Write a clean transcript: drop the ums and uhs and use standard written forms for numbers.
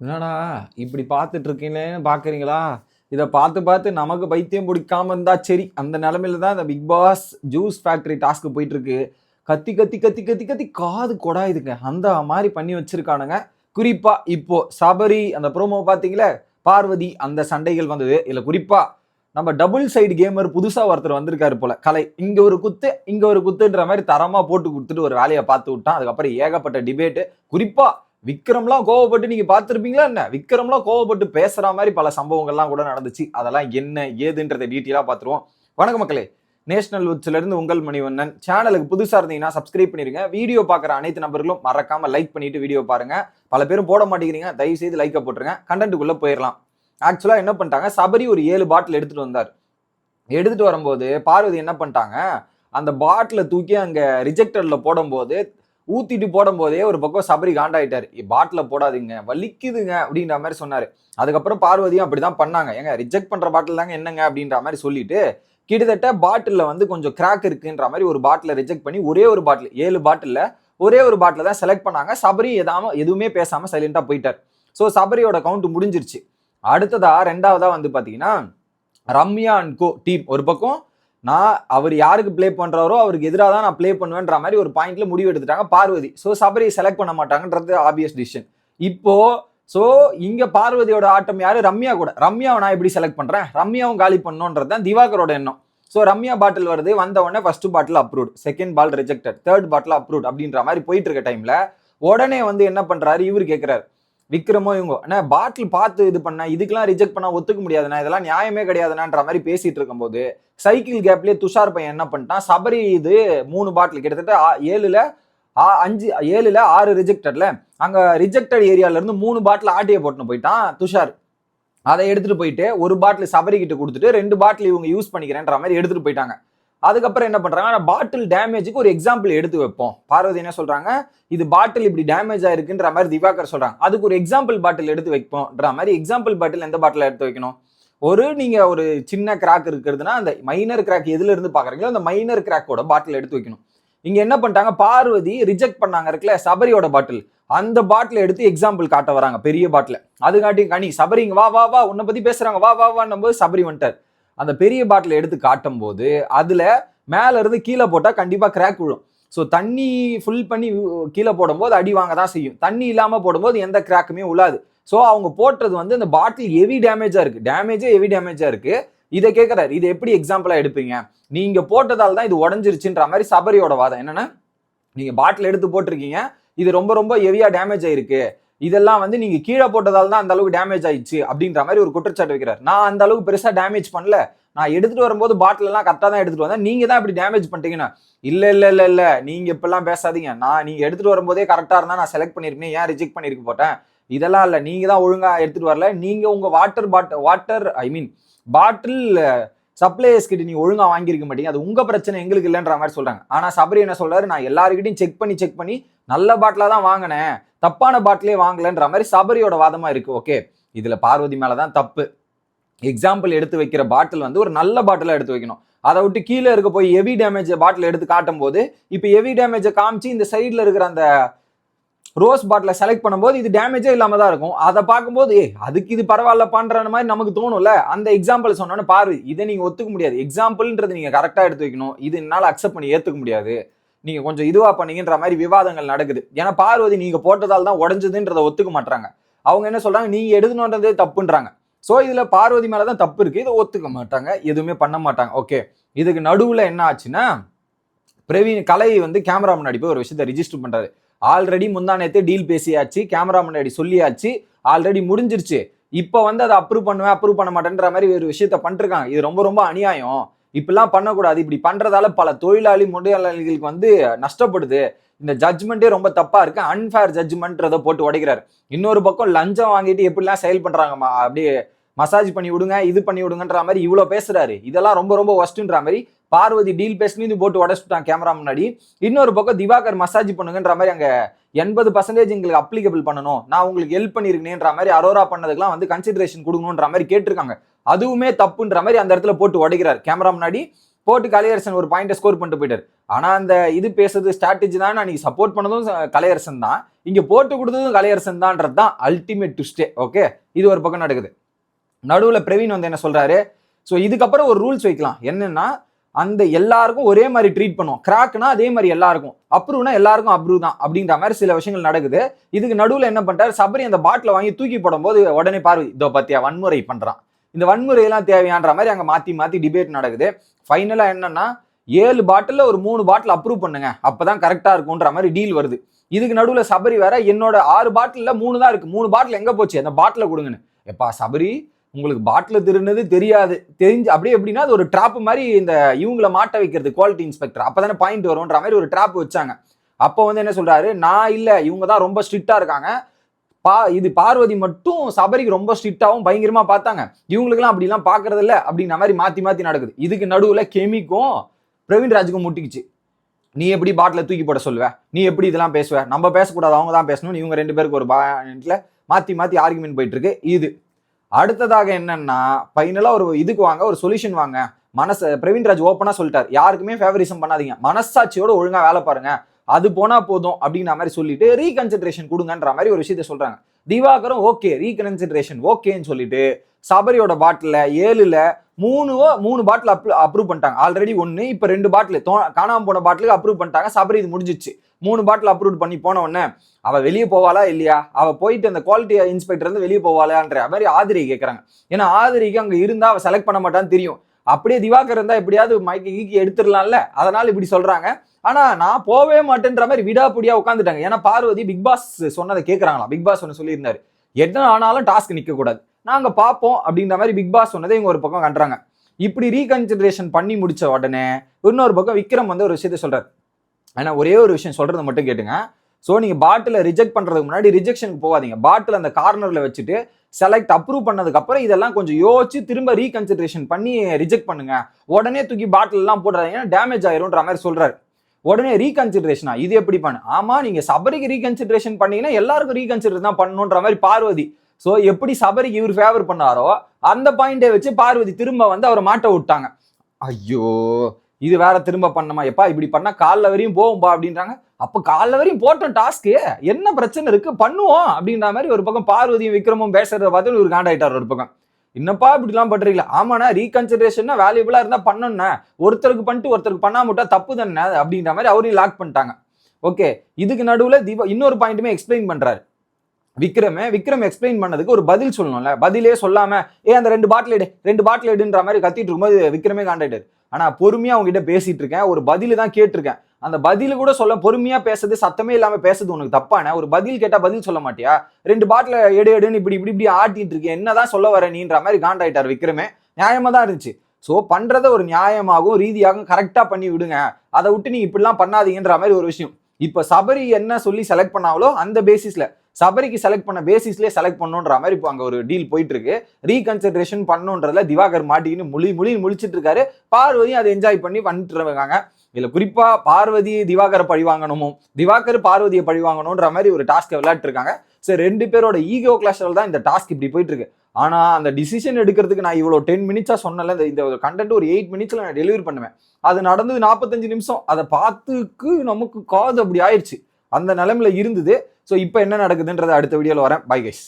என்னடா இப்படி பார்த்துட்டு இருக்கீங்களேன்னு பார்க்குறீங்களா? இத பார்த்து பார்த்து நமக்கு பைத்தியம் பிடிக்காம இருந்தா சரி. அந்த நிலைமையில தான் இந்த Bigg Boss juice factory task போயிட்டு இருக்கு. கத்தி கத்தி கத்தி கத்தி கத்தி காது கொடாயுதுங்க. அந்த மாரி பண்ணி வச்சிருக்கானுங்க. குறிப்பா இப்போ சபரி அந்த ப்ரோமோ பார்த்தீங்களா? பார்வதி அந்த சண்டைகள் வந்தது. இதுல குறிப்பா நம்ம டபுள் சைடு கேமர் புதுசா ஒருத்தர் வந்திருக்காரு போல. கலை. இங்க ஒரு குத்து, இங்க ஒரு குத்துன்ற மாரி தரமா போட்டு குடுத்துட்டு ஒரு வேலைய பார்த்து விட்டான். அதுக்கப்புறம் ஏகப்பட்ட டிபேட். குறிப்பா விக்ரம்லாம் கோவப்பட்டு நீங்க பார்த்திருப்பீங்களா என்ன? விக்ரம்லாம் கோவப்பட்டு பேசுற மாரி பல சம்பவங்கள்லாம் கூட நடந்துச்சு. அதெல்லாம் என்ன ஏதுன்றத டீட்டெயிலா பார்த்துருவோம். வணக்கம் மக்களே. நேஷனல் உட்ஸ்ல இருந்து உங்கள் மணிவண்ணன். சேனலுக்கு புதுசா இருந்தீங்கன்னா சப்ஸ்கிரைப் பண்ணிருங்க. வீடியோ பார்க்குற அனைத்து நபர்களும் மறக்காம லைக் பண்ணிட்டு வீடியோ பாருங்க. பல பேரும் போட மாட்டேங்கிறீங்க. தயவு செய்து லைக்க போட்டுருங்க. கண்டென்ட்டுக்குள்ள போயிடலாம். ஆக்சுவலா என்ன பண்ணிட்டாங்க, சபரி ஒரு 7 பாட்டில் எடுத்துட்டு வந்தார். எடுத்துட்டு வரும்போது பார்வதி என்ன பண்ணிட்டாங்க, அந்த பாட்டில தூக்கி அங்க ரிஜெக்டர்ல போடும்போது ஊத்திட்டு போடும்போதே ஒரு பக்கம் சபரி காண்டாயிட்டாரு. பாட்டில போடாதீங்க வலிக்குதுங்க அப்படின்ற மாதிரி சொன்னாரு. அதுக்கப்புறம் பார்வதியும் அப்படிதான் பண்ணாங்க. ஏங்க ரிஜெக்ட் பண்ற பாட்டில் தாங்க என்னங்க அப்படின்ற மாதிரி சொல்லிட்டு கிட்டத்தட்ட பாட்டில்ல வந்து கொஞ்சம் கிராக் இருக்குன்ற மாதிரி ஒரு பாட்டில ரிஜெக்ட் பண்ணி ஒரே ஒரு பாட்டில் 7 பாட்டில்ல ஒரே ஒரு பாட்டில தான் செலக்ட் பண்ணாங்க. சபரி எதுவுமே பேசாம சைலண்டா போயிட்டார். ஸோ சபரியோட கவுண்ட் முடிஞ்சிருச்சு. அடுத்ததா 2வதா வந்து பாத்தீங்கன்னா ரம்யா அண்ட் கோ டீம் ஒரு பக்கம் அவர் யாருக்கு பிளே பண்றாரோ அவருக்கு எதிராக தான் நான் பிளே பண்ணுவேன்ற மாதிரி ஒரு பாயிண்ட்ல முடிவு எடுத்துட்டாங்க பார்வதி. ஸோ சபரியை செலக்ட் பண்ண மாட்டாங்கன்றது ஆப்வியஸ் டிசிஷன். இப்போ ஸோ இங்க பார்வதியோட ஆட்டம் யாரு? ரம்யா கூட. ரம்யாவை நான் எப்படி செலக்ட் பண்றேன்? ரம்யாவும் காலி பண்ணணுன்றது தான் திவாகரோட எண்ணம். ஸோ ரம்யா பாட்டில் வருது, வந்த உடனே first bottle approved, second ball rejected, third bottle approved அப்படின்ற மாதிரி போயிட்டு இருக்க டைம்ல உடனே வந்து என்ன பண்றாரு, இவர் கேட்கிறாரு விக்ரமோ இவங்க அண்ணா பாட்டில் பார்த்து இது பண்ண இதுக்கெல்லாம் ரிஜெக்ட் பண்ணா ஒத்துக்க முடியாதுண்ணா, இதெல்லாம் நியாயமே கிடையாதுன்ற மாதிரி பேசிட்டு இருக்கும்போது சைக்கிள் கேப்லயே துஷார் பையன் என்ன பண்ணிட்டான், சபரி இது 3 பாட்டில் கிட்டத்தட்ட 7ல 6 ரிஜெக்டட்ல அங்க ரிஜெக்டட் ஏரியால இருந்து 3 பாட்டில் ஆட்டிய போட்டுன்னு போயிட்டான் துஷார். அதை எடுத்துட்டு போயிட்டு ஒரு பாட்டில் சபரி கிட்ட கொடுத்துட்டு 2 பாட்டில் இவங்க யூஸ் பண்ணிக்கிறேன்ற மாதிரி எடுத்துட்டு போயிட்டாங்க. அதுக்கப்புறம் என்ன பண்றாங்க, பாட்டில் டேமேஜுக்கு ஒரு எக்ஸாம்பிள் எடுத்து வைப்போம். பார்வதி என்ன சொல்றாங்க, இது பாட்டில் இப்படி டேமேஜ் ஆயிருக்குன்ற மாதிரி திவாகர் சொல்றாங்க. அதுக்கு ஒரு எக்ஸாம்பிள் பாட்டில் எடுத்து வைப்போம்ன்ற மாதிரி எக்ஸாம்பிள் பாட்டில் எந்த பாட்டில் எடுத்து வைக்கணும்? நீங்க ஒரு சின்ன கிராக் இருக்கிறதுனா அந்த மைனர் கிராக் எதுல இருந்து பாக்குறீங்களோ அந்த மைனர் கிராக்கோட பாட்டில் எடுத்து வைக்கணும். இங்க என்ன பண்ணிட்டாங்க, பார்வதி ரிஜெக்ட் பண்ணாங்க இருக்குல்ல சபரியோட பாட்டில், அந்த பாட்டில் எடுத்து எக்ஸாம்பிள் காட்ட வராங்க பெரிய பாட்டில். அது காட்டி கனி சபரி வா வா வா உன்னை பத்தி பேசுறாங்க வா வா வான்னும் போது சபரி வந்துட்டார். அந்த பெரிய பாட்டில் எடுத்து காட்டும் போது அதுல மேல இருந்து கீழே போட்டா கண்டிப்பா கிராக் விழும். ஸோ தண்ணி ஃபுல் பண்ணி கீழே போடும்போது அடி வாங்க தான் செய்யும். தண்ணி இல்லாம போடும்போது எந்த கிராக்குமே உள்ளாது. ஸோ அவங்க போட்டது வந்து அந்த பாட்டில் ஹெவி டேமேஜா இருக்கு, ஹெவி டேமேஜா இருக்கு. இதை கேட்கிறாரு, இது எப்படி எக்ஸாம்பிளா எடுப்பீங்க, நீங்க போட்டதால தான் இது உடஞ்சிருச்சுன்ற மாதிரி சபரியோட வாதம் என்னன்னா, நீங்க பாட்டில் எடுத்து போட்டிருக்கீங்க, இது ரொம்ப ரொம்ப ஹெவியா டேமேஜ் ஆயிருக்கு, இதெல்லாம் வந்து நீங்க கீழே போட்டதால தான் அந்த அளவுக்கு டேமேஜ் ஆயிடுச்சு அப்படின்ற மாதிரி ஒரு குற்றச்சாட்டு வைக்கிறார். நான் அந்த அளவுக்கு பெருசா டேமேஜ் பண்ணல, நான் எடுத்துட்டு வரும்போது பாட்டில் எல்லாம் கரெக்டா தான் எடுத்துட்டு வந்தேன், நீங்க தான் இப்படி டேமேஜ் பண்ணிட்டீங்கன்னா. இல்ல இல்ல இல்ல இல்ல நீங்க இப்பெல்லாம் பேசாதீங்க, நீங்க எடுத்துட்டு வரும்போதே கரெக்டா இருந்தா நான் செலக்ட் பண்ணிருக்கேன், ஏன் ரிஜெக்ட் பண்ணிருக்க போட்டேன், இதெல்லாம் இல்ல, நீங்க தான் ஒழுங்கா எடுத்துட்டு வரல, நீங்க உங்க பாட்டில் சப்ளையர்ஸ் கிட்ட நீங்க ஒழுங்கா வாங்கியிருக்க மாட்டீங்க, அது உங்க பிரச்சனை எங்களுக்கு இல்லைன்ற மாதிரி சொல்றாங்க. ஆனா சபரி என்ன சொல்றாரு, நான் எல்லாருக்கிட்டையும் செக் பண்ணி நல்ல பாட்டிலா தான் வாங்கினேன், தப்பான பாட்டிலே வாங்கலன்ற மாதிரி சபரியோட வாதமா இருக்கு. ஓகே, இதுல பார்வதி மேலதான் தப்பு. எக்ஸாம்பிள் எடுத்து வைக்கிற பாட்டில் வந்து ஒரு நல்ல பாட்டிலா எடுத்து வைக்கணும். அதை விட்டு கீழே இருக்க போய் ஹெவி டேமேஜ் பாட்டில் எடுத்து காட்டும் போது இப்ப ஹெவி டேமேஜை காமிச்சு இந்த சைட்ல இருக்கிற அந்த ரோஸ் பாட்டில செலக்ட் பண்ணும்போது இது டேமேஜே இல்லாம தான் இருக்கும். அதை பார்க்கும்போது அதுக்கு இது பரவாயில்ல பண்ற மாதிரி நமக்கு தோணும்ல. அந்த எக்ஸாம்பிள் சொன்னோன்னு பாரு, இதை நீங்க ஒத்துக்க முடியாது, எக்ஸாம்பிள்ன்றது நீங்க கரெக்டா எடுத்து வைக்கணும், இது என்னால அக்செப்ட் பண்ணி ஏத்துக்க முடியாது, நீங்க கொஞ்சம் இதுவா பண்ணீங்கன்ற மாதிரி விவாதங்கள் நடக்குது. ஏன்னா பார்வதி நீங்க போட்டதால் தான் உடஞ்சதுன்றதை ஒத்துக்க மாட்டாங்க. அவங்க என்ன சொல்றாங்க, நீங்க எடுத்துனோன்றதே தப்புன்றாங்க. ஸோ இதுல பார்வதி மேலதான் தப்பு இருக்கு, இதை ஒத்துக்க மாட்டாங்க, எதுவுமே பண்ண மாட்டாங்க. ஓகே, இதுக்கு நடுவுல என்ன ஆச்சுன்னா, பிரவீன் கலை வந்து கேமரா முன்னாடி போய் ஒரு விஷயத்தை ரிஜிஸ்டர் பண்றாரு. ஆல்ரெடி முந்தானேத்தே டீல் பேசியாச்சு, கேமரா முன்னாடி சொல்லியாச்சு, ஆல்ரெடி முடிஞ்சிருச்சு. இப்ப வந்து அதை அப்ரூவ் பண்ண மாட்டேன்ற மாதிரி ஒரு விஷயத்த பண்ணிருக்காங்க. இது ரொம்ப ரொம்ப அநியாயம், இப்பெல்லாம் பண்ணக்கூடாது, இப்படி பண்றதால பல தொழிலாளிகளுக்கு வந்து நஷ்டப்படுது, இந்த ஜட்ஜ்மெண்டே ரொம்ப தப்பா இருக்கு, அன்ஃபேர் ஜட்ஜ்மெண்ட்றத போட்டு உடைக்கிறாரு. இன்னொரு பக்கம் லஞ்சம் வாங்கிட்டு எப்படிலாம் செயல் பண்றாங்கம்மா, அப்படியே மசாஜ் பண்ணி விடுங்க இது பண்ணி விடுங்கன்ற மாதிரி இவ்வளவு பேசுறாரு. இதெல்லாம் ரொம்ப ரொம்ப ஒஸ்ட்ன்ற மாதிரி பார்வதி டீல் பேசி போட்டு உடச்சுட்டான் கேமரா முன்னாடி. இன்னொரு பக்கம் திவாகர் மசாஜ் பண்ணுங்கன்ற மாதிரி அங்க 80% எங்களுக்கு அப்ளிகபிள் பண்ணணும், நான் உங்களுக்கு ஹெல்ப் பண்ணிருக்கேன்ற மாதிரி அரோரா பண்ணதுக்கெல்லாம் வந்து கன்சிடரேஷன் கொடுக்கணும்ன்ற மாதிரி கேட்டிருக்காங்க. அதுவுமே தப்புன்ற மாதிரி அந்த இடத்துல போட்டு உடைக்கிறார் கேமரா முன்னாடி. போட்டு கலையரசன் ஒரு பாயிண்ட் ஸ்கோர் பண்ணிட்டு போயிட்டார். ஆனா அந்த இது பேசுறது ஸ்ட்ராட்டஜி தான், நீ சப்போர்ட் பண்ணதும் கலையரசன் தான், இங்க போட்டு கொடுத்ததும் கலையரசன் தான்ன்றது தான் அல்டிமேட் ட்விஸ்டே. ஓகே, இது ஒரு பக்கம் நடக்குது. நடுவுல பிரவீன் வந்து என்ன சொல்றாரு, ஸோ இதுக்கப்புறம் ஒரு ரூல்ஸ் வைக்கலாம். என்னன்னா, அந்த எல்லாருக்கும் ஒரே மாதிரி ட்ரீட் பண்ணுவோம். கிராக்னா அதே மாதிரி எல்லாருக்கும், அப்ரூவ்னா எல்லாருக்கும் அப்ரூவ் தான் அப்படின்ற மாதிரி சில விஷயங்கள் நடக்குது. இதுக்கு நடுவுல என்ன பண்ணிட்டாரு, சபரி அந்த பாட்டில வாங்கி தூக்கி போடும்போது உடனே பார்வதி இதோ பத்தியா வன்முறை பண்றான், இந்த வன்முறையெல்லாம் தேவையான்ற மாதிரி அங்க மாத்தி மாத்தி டிபேட் நடக்குது. ஃபைனலா என்னன்னா 7 பாட்டில் ஒரு 3 பாட்டில் அப்ரூவ் பண்ணுங்க, அப்பதான் கரெக்டா இருக்கும்ன்ற மாதிரி டீல் வருது. இதுக்கு நடுவுல சபரி வேற என்னோட 6 பாட்டில்ல 3 தான் இருக்கு, 3 பாட்டில் எங்க போச்சு, அந்த பாட்டில கொடுங்கன்னு. எப்பா சபரி, உங்களுக்கு பாட்டில் திருடுனது தெரியாது, தெரிஞ்சு அப்படியே எப்படின்னா அது ஒரு ட்ராப் மாதிரி இந்த இவங்களை மாட்ட வைக்கிறது குவாலிட்டி இன்ஸ்பெக்டர், அப்பதானே பாயிண்ட் வரும்ன்ற மாதிரி ஒரு ட்ராப் வச்சாங்க. அப்போ வந்து என்ன சொல்றாரு, நான் இல்ல இவங்க தான் ரொம்ப ஸ்ட்ரிக்டா இருக்காங்க, இது பார்வதி மட்டும் சபரிக்கு ரொம்ப ஸ்ட்ரிக்டாவும் பயங்கரமா பார்த்தாங்க, இவங்களுக்குலாம் அப்படிலாம் பாக்குறது இல்ல அப்படின்ற மாதிரி மாத்தி மாத்தி நடக்குது. இதுக்கு நடுவுல கெமிக்கும் பிரவீன் ராஜுக்கும் முட்டிக்குச்சு. நீ எப்படி பாட்டில தூக்கி போட சொல்லுவ, நீ எப்படி இதெல்லாம் பேசுவ, நம்ம பேசக்கூடாது அவங்க தான் பேசணும், இவங்க 2 பேருக்கு ஒரு பாயிண்ட்ல மாத்தி மாத்தி ஆர்குமெண்ட் போயிட்டு இருக்கு. இது அடுத்ததாக என்னன்னா ஃபைனலா ஒரு இதுக்கு வாங்க, ஒரு சொல்யூஷன் வாங்க. பிரவீன்ராஜ் ஓப்பனா சொல்லிட்டார், யாருக்குமே ஃபேவரிசம் பண்ணாதீங்க, மனசாட்சியோட ஒழுங்கா வேலை பாருங்க, அது போனா போதும் அப்படின்ற மாதிரி சொல்லிட்டு ரீகன்சிடரேஷன் கொடுங்கன்ற மாதிரி ஒரு விஷயத்த சொல்றாங்க. திவாகரும் ஓகே ரீகன்சிடரேஷன் ஓகேன்னு சொல்லிட்டு சபரியோட பாட்டில 7ல 3 பாட்டில் அப்ரூவ் பண்ணிட்டாங்க. ஆல்ரெடி 1, இப்ப 2 பாட்டில் காணாம போன பாட்டிலுக்கு அப்ரூவ் பண்ணிட்டாங்க. சபரி இது முடிஞ்சிச்சு. 3 பாட்டில் அப்ரூவ் பண்ணி போன உடனே அவ வெளியே போவாளா இல்லையா, அவ போயிட்டு அந்த குவாலிட்டி இன்ஸ்பெக்டர் இருந்து வெளியே போவாளான்ற மாதிரி ஆதிரி கேட்கறாங்க. ஏன்னா ஆதிரிக்கு அங்க இருந்தா அவ செலக்ட் பண்ண மாட்டான்னு தெரியும். அப்படியே திவாகர் இருந்தா எப்படியாவது மைக்கி எடுத்துடலாம்ல, அதனால இப்படி சொல்றாங்க. ஆனா நான் போவே மாட்டேன்ற மாதிரி விடாப்புடியா உட்காந்துட்டாங்க. ஏன்னா பார்வதி பிக் பாஸ் சொன்னதை கேட்கறாங்களா, பிக் பாஸ் ஒன்னு சொல்லியிருந்தாரு, என்ன ஆனாலும் டாஸ்க் நிக்க கூடாது, நாங்க பார்ப்போம் அப்படின்ற மாதிரி பிக் பாஸ் சொன்னதை இவங்க ஒரு பக்கம் கண்டுறாங்க. இப்படி ரீகன்சிடரேஷன் பண்ணி முடிச்ச உடனே இன்னொரு பக்கம் விக்ரம் வந்து ஒரு விஷயத்த சொல்றாரு. ஆனா ஒரே ஒரு விஷயம் சொல்றதை மட்டும் கேட்டுங்க. ஸோ நீங்க பாட்டில ரிஜெக்ட் பண்றதுக்கு முன்னாடி ரிஜெக்ஷனுக்கு போகாதீங்க. பாட்டில் அந்த கார்னர்ல வச்சுட்டு செலக்ட் அப்ரூவ் பண்ணதுக்கு அப்புறம் இதெல்லாம் கொஞ்சம் யோசிச்சு திரும்ப ரீகன்சிடரேஷன் பண்ணி ரிஜெக்ட் பண்ணுங்க. உடனே தூக்கி பாட்டில் எல்லாம் போடுறாங்க, டேமேஜ் ஆயிரும்ன்ற மாதிரி சொல்றாரு. உடனே ரீகன்சிடரேஷனா, இது எப்படி பண்ணு, ஆமா நீங்க சபரிக்கு ரீகன்சிடரேஷன் பண்ணீங்கன்னா எல்லாருக்கும் ரீகன்சிடர் தான் பண்ணணுன்ற மாதிரி பார்வதி. ஸோ எப்படி சபரிக்கு இவர் ஃபேவர் பண்ணாரோ அந்த பாயிண்டை வச்சு பார்வதி திரும்ப வந்து அவரை மாட்ட விட்டாங்க. ஐயோ இது வேற திரும்ப பண்ணமா, எப்பா இப்படி பண்ணா காலைல வரையும் போகும்பா அப்படின்றாங்க. அப்ப காலைல வரையும் போட்டோம் டாஸ்க்கு, என்ன பிரச்சனை இருக்கு பண்ணுவோம் அப்படின்ற மாதிரி ஒரு பக்கம் பார்வதியும் விக்ரமும் பேசுறத பார்த்து ஒரு காண்டாயிட்டார். ஒரு பக்கம் என்னப்பா இப்படிலாம் பண்றீங்களா, ஆமாண்ணா ரீகன்சிடரேஷன் வேல்யூபிளா இருந்தா பண்ணணும்னா, ஒருத்தருக்கு பண்ணிட்டு ஒருத்தருக்கு பண்ணாம விட்டா தப்பு தானே அப்படின்ற மாதிரி அவரையும் லாக் பண்ணிட்டாங்க. ஓகே, இதுக்கு நடுவுல இன்னொரு பாயிண்ட்டுமே எக்ஸ்பிளைன் பண்றாரு விக்ரம் எக்ஸ்பிளைன் பண்ணதுக்கு ஒரு பதில் சொல்லணும்ல, பதிலே சொல்லாம அந்த 2 பாட்டில் எடுன்ற மாதிரி கத்திட்டு இருக்கும்போது விக்ரமே காண்டாயிட்டாரு. ஆனா பொறுமையா அவங்க கிட்ட பேசிட்டு இருக்கேன், ஒரு பதில் தான் கேட்டிருக்கேன், அந்த பதில் கூட சொல்ல, பொறுமையா பேசுறது சத்தமே இல்லாம பேசுறது உனக்கு தப்பான, ஒரு பதில் கேட்டா பதில் சொல்ல மாட்டியா, 2 பாட்டில் எடுன்னு இப்படி ஆட்டிட்டு இருக்கேன், என்னதான் சொல்ல வர நீன்ற மாதிரி காண்டாயிட்டார் விக்ரமே. நியாயமா தான் இருந்துச்சு. ஸோ பண்றத ஒரு நியாயமாகவும் ரீதியாகவும் கரெக்டா பண்ணி விடுங்க, அதை விட்டு நீங்க இப்படிலாம் பண்ணாதீங்கன்ற மாதிரி ஒரு விஷயம். இப்ப சபரி என்ன சொல்லி செலக்ட் பண்ணாங்களோ அந்த பேசிஸ்ல சபரிக்கு செலக்ட் பண்ண பேசிஸ்லேயே செலக்ட் பண்ணுன்ற மாதிரி இப்போ அங்க ஒரு டீல் போயிட்டு இருக்கு. ரீகன்சிடரேஷன் பண்ணுன்றதுல திவாகர் மாட்டின்னு முழிச்சிட்டு இருக்காரு. பார்வதி அதை என்ஜாய் பண்ணி பண்ணிட்டு இருக்காங்க. இதுல குறிப்பா பார்வதி திவாகரை பழி வாங்கணுமோ, திவாகர் பார்வதியை பழி வாங்கணும்ன்ற மாதிரி ஒரு டாஸ்க்கை விளையாட்டு இருக்காங்க. சரி, 2 பேரோட ஈகோ கிளாஷில் தான் இந்த டாஸ்க் இப்படி போயிட்டு இருக்கு. ஆனா அந்த டிசிஷன் எடுக்கிறதுக்கு நான் இவ்வளவு 10 மினிட்ஸா சொன்னல, இந்த கண்டென்ட் ஒரு 8 மினிட்ஸ்ல நான் டெலிவரி பண்ணுவேன். அது நடந்தது 45 நிமிஷம். அதை பார்த்துக்கு நமக்கு காது அப்படி ஆயிடுச்சு, அந்த நிலைமையில இருந்தது. ஸோ இப்போ என்ன நடக்குதுன்றதை அடுத்த வீடியோல வரேன். Bye guys.